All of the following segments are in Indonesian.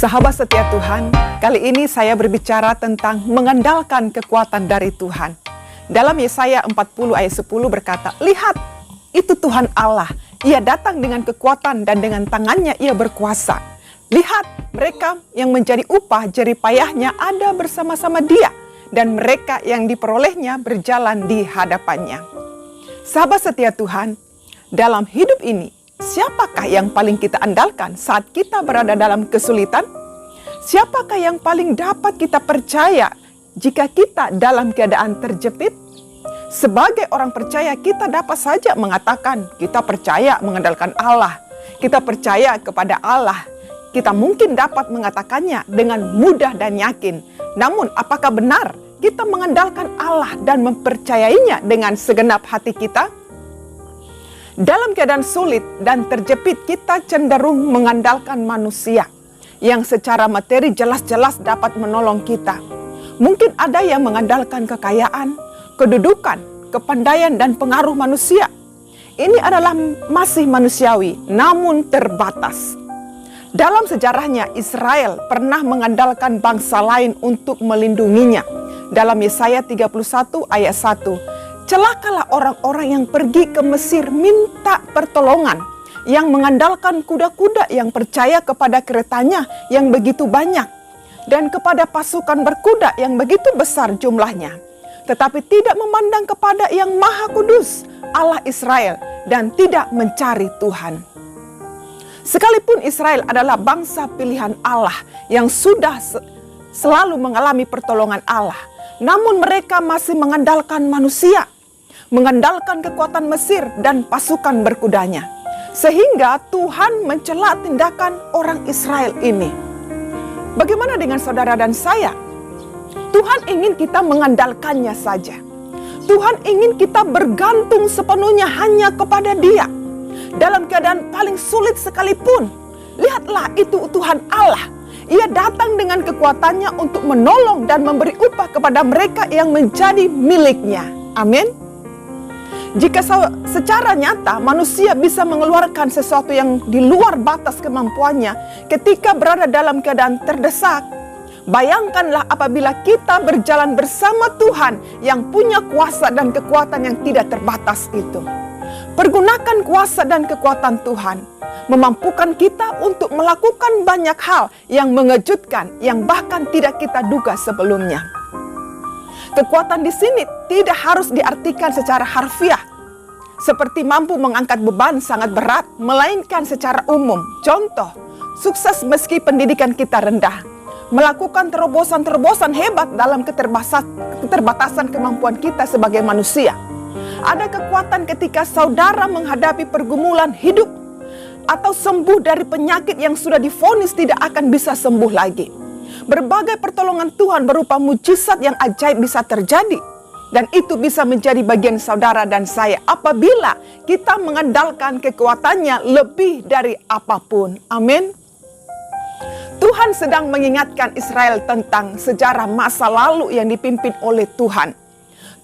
Sahabat setia Tuhan, kali ini saya berbicara tentang mengandalkan kekuatan dari Tuhan. Dalam Yesaya 40 ayat 10 berkata, "Lihat, itu Tuhan Allah. Ia datang dengan kekuatan dan dengan tangannya ia berkuasa. Lihat, mereka yang menjadi upah jerih payahnya ada bersama-sama dia, dan mereka yang diperolehnya berjalan di hadapannya." Sahabat setia Tuhan, dalam hidup ini, siapakah yang paling kita andalkan saat kita berada dalam kesulitan? Siapakah yang paling dapat kita percaya jika kita dalam keadaan terjepit? Sebagai orang percaya, kita dapat saja mengatakan kita percaya mengandalkan Allah. Kita percaya kepada Allah. Kita mungkin dapat mengatakannya dengan mudah dan yakin. Namun, apakah benar kita mengandalkan Allah dan mempercayainya dengan segenap hati kita? Dalam keadaan sulit dan terjepit, kita cenderung mengandalkan manusia yang secara materi jelas-jelas dapat menolong kita. Mungkin ada yang mengandalkan kekayaan, kedudukan, kepandaian, dan pengaruh manusia. Ini adalah masih manusiawi, namun terbatas. Dalam sejarahnya, Israel pernah mengandalkan bangsa lain untuk melindunginya. Dalam Yesaya 31 ayat 1, "Celakalah orang-orang yang pergi ke Mesir minta pertolongan, yang mengandalkan kuda-kuda yang percaya kepada keretanya yang begitu banyak, dan kepada pasukan berkuda yang begitu besar jumlahnya, tetapi tidak memandang kepada yang Maha Kudus, Allah Israel, dan tidak mencari Tuhan." Sekalipun Israel adalah bangsa pilihan Allah yang sudah selalu mengalami pertolongan Allah, namun mereka masih mengandalkan manusia, mengandalkan kekuatan Mesir dan pasukan berkudanya. Sehingga Tuhan mencela tindakan orang Israel ini. Bagaimana dengan saudara dan saya? Tuhan ingin kita mengandalkannya saja. Tuhan ingin kita bergantung sepenuhnya hanya kepada Dia. Dalam keadaan paling sulit sekalipun, lihatlah itu Tuhan Allah. Ia datang dengan kekuatannya untuk menolong dan memberi upah kepada mereka yang menjadi miliknya. Amin. Jika secara nyata manusia bisa mengeluarkan sesuatu yang di luar batas kemampuannya ketika berada dalam keadaan terdesak, bayangkanlah apabila kita berjalan bersama Tuhan yang punya kuasa dan kekuatan yang tidak terbatas itu. Pergunakan kuasa dan kekuatan Tuhan memampukan kita untuk melakukan banyak hal yang mengejutkan, yang bahkan tidak kita duga sebelumnya. Kekuatan di sini tidak harus diartikan secara harfiah, seperti mampu mengangkat beban sangat berat, melainkan secara umum. Contoh, sukses meski pendidikan kita rendah, melakukan terobosan-terobosan hebat dalam keterbatasan kemampuan kita sebagai manusia. Ada kekuatan ketika saudara menghadapi pergumulan hidup, atau sembuh dari penyakit yang sudah divonis tidak akan bisa sembuh lagi. Berbagai pertolongan Tuhan berupa mujizat yang ajaib bisa terjadi. Dan itu bisa menjadi bagian saudara dan saya apabila kita mengandalkan kekuatannya lebih dari apapun. Amin. Tuhan sedang mengingatkan Israel tentang sejarah masa lalu yang dipimpin oleh Tuhan.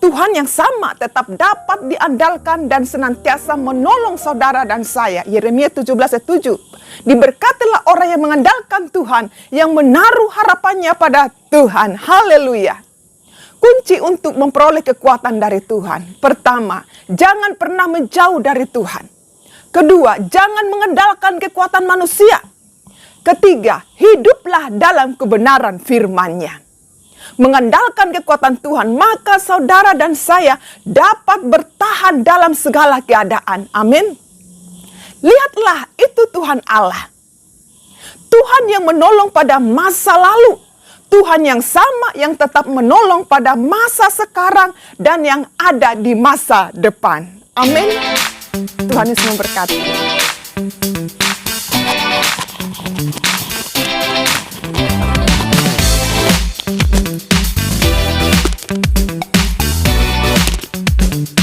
Tuhan yang sama tetap dapat diandalkan dan senantiasa menolong saudara dan saya. Yeremia 17 ayat 7. "Diberkatilah orang yang mengandalkan Tuhan, yang menaruh harapannya pada Tuhan." Haleluya. Kunci untuk memperoleh kekuatan dari Tuhan. Pertama, jangan pernah menjauh dari Tuhan. Kedua, jangan mengandalkan kekuatan manusia. Ketiga, hiduplah dalam kebenaran firman-Nya. Mengandalkan kekuatan Tuhan, maka saudara dan saya dapat bertahan dalam segala keadaan. Amin. Lihatlah, itu Tuhan Allah. Tuhan yang menolong pada masa lalu. Tuhan yang sama yang tetap menolong pada masa sekarang dan yang ada di masa depan. Amin. Tuhan Yesus memberkati. Thank you.